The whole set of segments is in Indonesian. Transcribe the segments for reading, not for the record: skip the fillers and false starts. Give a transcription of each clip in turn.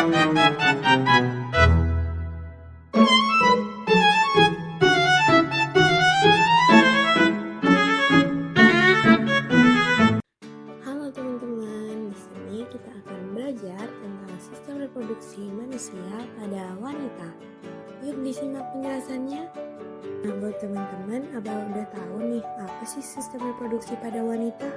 Halo teman-teman, di sini kita akan belajar tentang sistem reproduksi manusia pada wanita. Yuk disimak penjelasannya. Nah, buat teman-teman, Abah udah tahu nih apa sih sistem reproduksi pada wanita?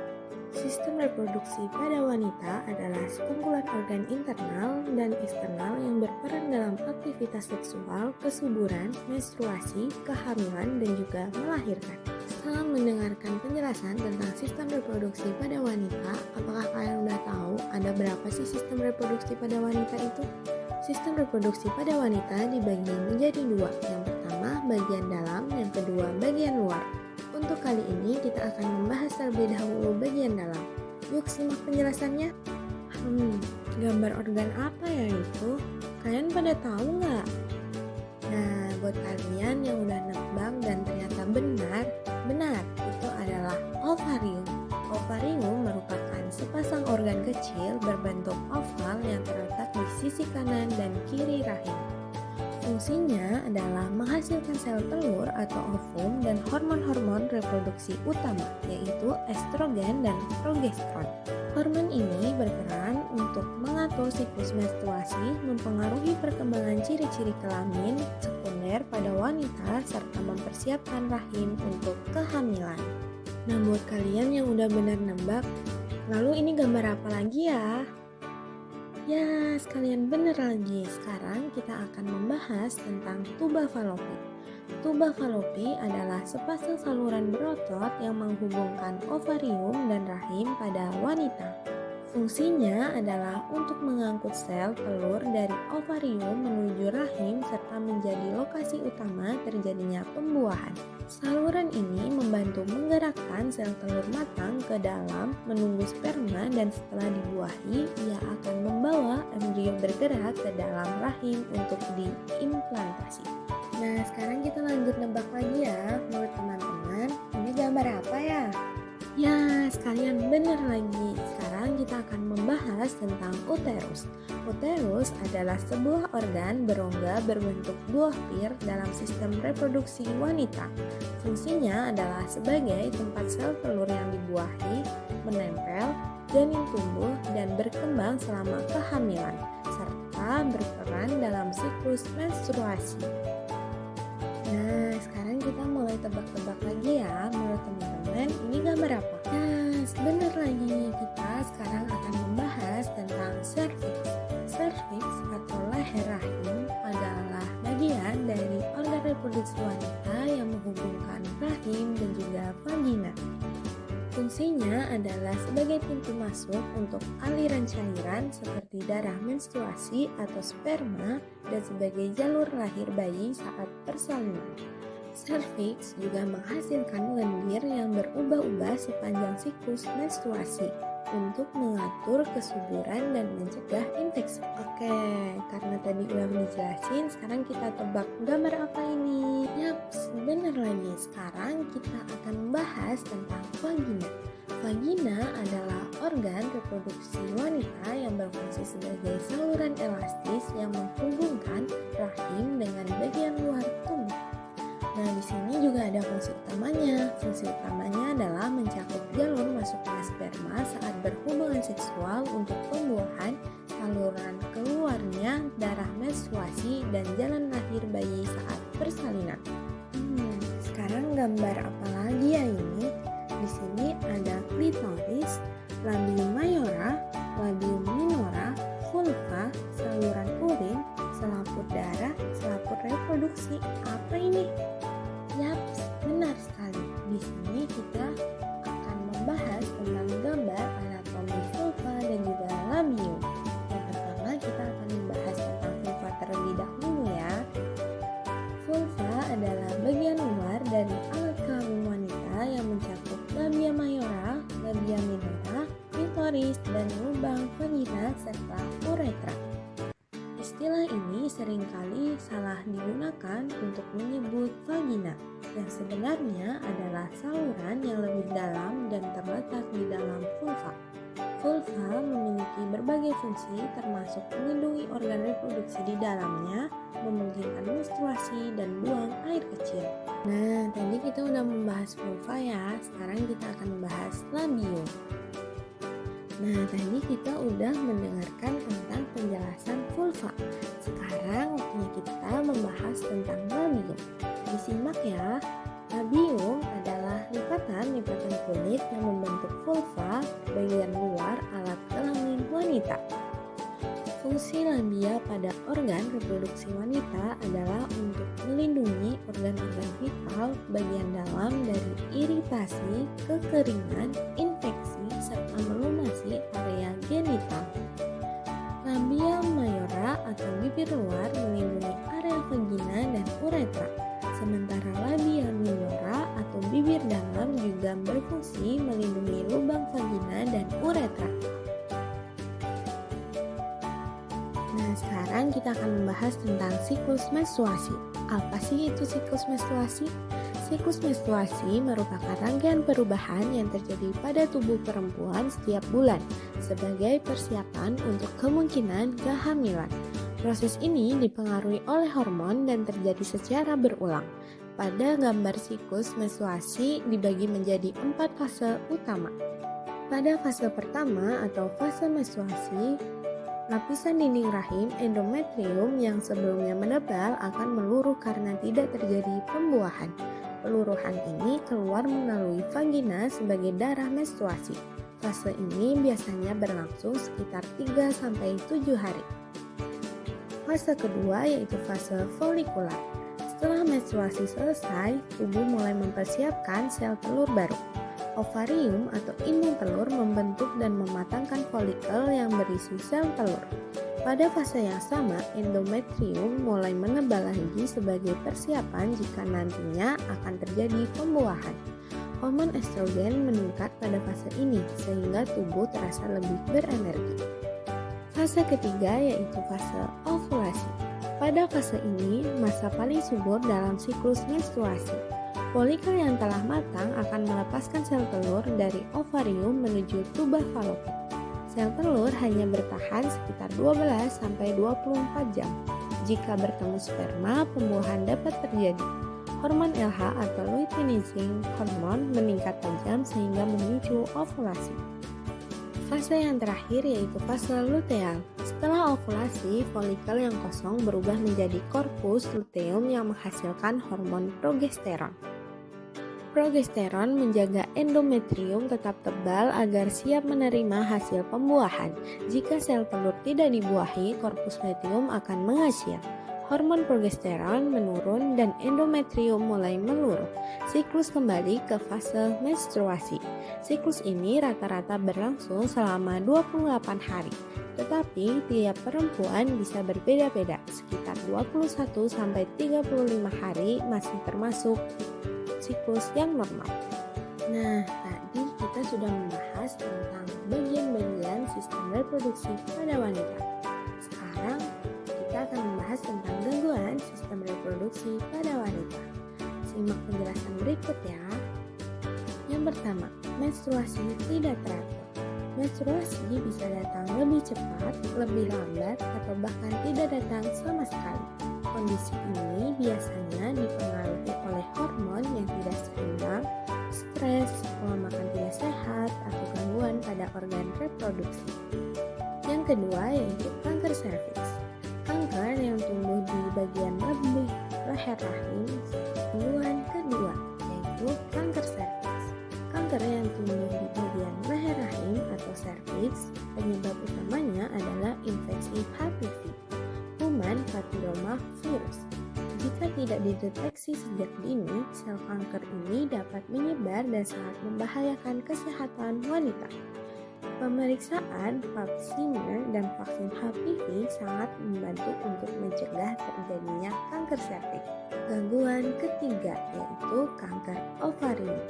Sistem reproduksi pada wanita adalah sekumpulan organ internal dan eksternal yang berperan dalam aktivitas seksual, kesuburan, menstruasi, kehamilan, dan juga melahirkan. Setelah mendengarkan penjelasan tentang sistem reproduksi pada wanita, apakah kalian udah tahu ada berapa sih sistem reproduksi pada wanita itu? Sistem reproduksi pada wanita dibagi menjadi dua. Yang pertama bagian dalam, yang kedua bagian luar. Untuk kali ini kita akan membahas terlebih dahulu bagian dalam. Yuk simak penjelasannya. Gambar organ apa ya itu? Kalian pada tahu nggak? Nah, buat kalian yang udah nebak dan ternyata benar, itu adalah ovarium. Ovarium merupakan sepasang organ kecil berbentuk oval yang terletak di sisi kanan dan kiri rahim. Fungsinya adalah menghasilkan sel telur atau ovum dan hormon-hormon reproduksi utama, yaitu estrogen dan progesteron. Hormon ini berperan untuk mengatur siklus menstruasi, mempengaruhi perkembangan ciri-ciri kelamin sekunder pada wanita, serta mempersiapkan rahim untuk kehamilan. Nah, buat kalian yang udah benar nebak, lalu ini gambar apa lagi ya? Ya, sekalian bener lagi. Sekarang kita akan membahas tentang tuba falopi. Tuba falopi adalah sepasang saluran berotot yang menghubungkan ovarium dan rahim pada wanita. Fungsinya adalah untuk mengangkut sel telur dari ovarium menuju rahim serta menjadi lokasi utama terjadinya pembuahan. Saluran ini membantu menggerakkan sel telur matang ke dalam menunggu sperma, dan setelah dibuahi, ia akan membawa embrio bergerak ke dalam rahim untuk diimplantasi. Nah, sekarang kita lanjut nebak lagi ya. Menurut teman-teman, ini gambar apa ya? Ya, sekalian benar lagi. Sekarang kita akan membahas tentang uterus. Uterus adalah sebuah organ berongga berbentuk buah pir dalam sistem reproduksi wanita. Fungsinya adalah sebagai tempat sel telur yang dibuahi, menempel, janin tumbuh, dan berkembang selama kehamilan, serta berperan dalam siklus menstruasi. Nah, sekarang kita mulai tebak-tebak lagi ya. Menurut teman-teman, ini gambar apa? Nah, benar lagi. Kita sekarang akan membahas tentang serviks. Serviks atau leher rahim adalah bagian dari organ reproduksi wanita yang menghubungkan rahim dan juga vagina. Fungsinya adalah sebagai pintu masuk untuk aliran cairan seperti darah menstruasi atau sperma, dan sebagai jalur lahir bayi saat persalinan. Serviks juga menghasilkan lendir yang berubah-ubah sepanjang siklus menstruasi untuk mengatur kesuburan dan mencegah infeksi. Oke, karena tadi udah dijelasin, sekarang kita tebak gambar apa ini? Yaps, bener lagi. Sekarang kita akan membahas tentang vagina. Vagina adalah organ reproduksi wanita yang berfungsi sebagai saluran elastis yang menghubungkan rahim dengan bagian luar tubuh. Nah, di sini juga ada fungsi utamanya. Fungsi utamanya adalah mencakup jalur masuknya sperma saat berhubungan seksual untuk pembuahan, saluran keluarnya darah menstruasi, dan jalan lahir bayi saat persalinan. Sekarang gambar apa lagi ya ini? Di sini ada klitoris, labium mayora, labium minora, vulva, saluran urin, selaput darah, selaput reproduksi. Apa ini? Yaps, benar sekali. Di sini kita akan membahas tentang gambar anatomi vulva dan juga labium. Yang pertama kita akan membahas tentang vulva terlebih dahulu ya. Vulva adalah bagian luar dari alat kelamin wanita yang mencakup labia mayora, labia minora, klitoris, dan lubang vagina serta uretra. Istilah ini seringkali salah digunakan untuk menyebut vagina, yang sebenarnya adalah saluran yang lebih dalam dan terletak di dalam vulva. Vulva memiliki berbagai fungsi termasuk melindungi organ reproduksi di dalamnya, memungkinkan menstruasi dan buang air kecil. Nah, tadi kita udah membahas vulva ya, sekarang kita akan membahas labium. Nah, tadi kita udah mendengarkan tentang penjelasan vulva. Sekarang waktunya kita membahas tentang labium. Disimak ya. Labium adalah lipatan-lipatan kulit yang membentuk vulva, bagian luar alat kelamin wanita. Fungsi labia pada organ reproduksi wanita adalah untuk melindungi organ-organ vital bagian dalam dari iritasi, kekeringan, infeksi, serta melumasi area genital. Labia mayora atau bibir luar melindungi area vagina dan uretra. Sementara labia minora atau bibir dalam juga berfungsi melindungi lubang vagina dan uretra. Nah, sekarang kita akan membahas tentang siklus menstruasi. Apa sih itu siklus menstruasi? Siklus menstruasi merupakan rangkaian perubahan yang terjadi pada tubuh perempuan setiap bulan sebagai persiapan untuk kemungkinan kehamilan. Proses ini dipengaruhi oleh hormon dan terjadi secara berulang. Pada gambar siklus menstruasi dibagi menjadi 4 fase utama. Pada fase pertama atau fase menstruasi, lapisan dinding rahim endometrium yang sebelumnya menebal akan meluruh karena tidak terjadi pembuahan. Peluruhan ini keluar melalui vagina sebagai darah menstruasi. Fase ini biasanya berlangsung sekitar 3-7 hari. Fase kedua yaitu fase folikular. Setelah menstruasi selesai, tubuh mulai mempersiapkan sel telur baru. Ovarium atau indung telur membentuk dan mematangkan folikel yang berisi sel telur. Pada fase yang sama, endometrium mulai menebal lagi sebagai persiapan jika nantinya akan terjadi pembuahan. Hormon estrogen meningkat pada fase ini sehingga tubuh terasa lebih berenergi. Fase ketiga yaitu fase ovulasi. Pada fase ini, masa paling subur dalam siklus menstruasi. Folikel yang telah matang akan melepaskan sel telur dari ovarium menuju tuba falopik. Sel telur hanya bertahan sekitar 12-24 jam. Jika bertemu sperma, pembuahan dapat terjadi. Hormon LH atau luteinizing hormon meningkat tajam sehingga memicu ovulasi. Fase yang terakhir yaitu fase luteal. Setelah ovulasi, folikel yang kosong berubah menjadi korpus luteum yang menghasilkan hormon progesteron. Progesteron menjaga endometrium tetap tebal agar siap menerima hasil pembuahan. Jika sel telur tidak dibuahi, korpus luteum akan mengecil. Hormon progesteron menurun dan endometrium mulai meluruh. Siklus kembali ke fase menstruasi. Siklus ini rata-rata berlangsung selama 28 hari. Tetapi tiap perempuan bisa berbeda-beda, sekitar 21-35 hari masih termasuk siklus yang normal. Nah, tadi kita sudah membahas tentang bagian-bagian sistem reproduksi pada wanita. Sekarang kita akan membahas tentang gangguan sistem reproduksi pada wanita. Simak penjelasan berikut ya. Yang pertama, menstruasi tidak teratur. Menstruasi bisa datang lebih cepat, lebih lambat, atau bahkan tidak datang sama sekali. Kondisi ini biasanya dipengaruhi oleh hormon yang tidak seimbang, stres, pola makan tidak sehat, atau gangguan pada organ reproduksi. Yang kedua yaitu kanker serviks. Kanker yang tumbuh di bagian leher rahim. Gangguan kedua yaitu kanker serviks. Kanker yang tumbuh di bagian leher rahim atau serviks, penyebab utamanya adalah infeksi HPV, human papilloma virus. Jika tidak dideteksi sejak dini, sel kanker ini dapat menyebar dan sangat membahayakan kesehatan wanita. Pemeriksaan Pap smear dan vaksin HPV sangat membantu untuk mencegah terjadinya kanker serviks. Gangguan ketiga yaitu kanker ovarium.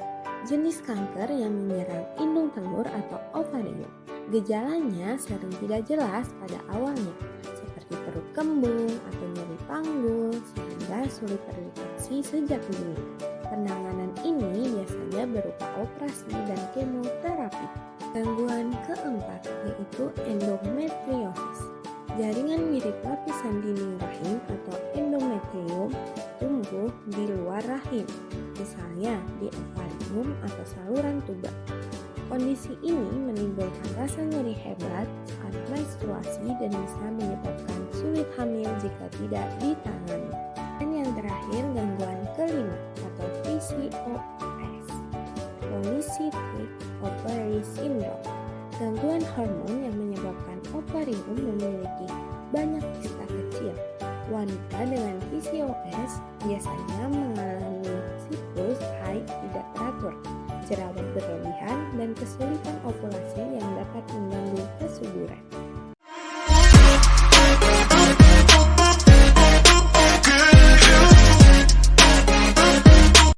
Jenis kanker yang menyerang indung telur atau ovarium. Gejalanya sering tidak jelas pada awalnya, seperti perut kembung atau nyeri panggul, sehingga sulit terdeteksi sejak dini. Penanganan ini biasanya berupa operasi dan kemoterapi. Gangguan keempat yaitu endometriosis. Jaringan mirip lapisan dinding rahim atau endometrium tumbuh di luar rahim, misalnya di ovarium atau saluran tuba. Kondisi ini menimbulkan rasa nyeri hebat saat menstruasi dan bisa menyebabkan sulit hamil jika tidak ditangani. Dan yang terakhir, gangguan kelima atau PCOS, Polycystic Ovary Syndrome. Gangguan hormon yang menyebabkan ovarium memiliki banyak kista kecil. Wanita dengan PCOS biasanya mengalami siklus haid tidak teratur, jerawat berlebihan, dan kesulitan ovulasi yang dapat mengganggu kesuburan.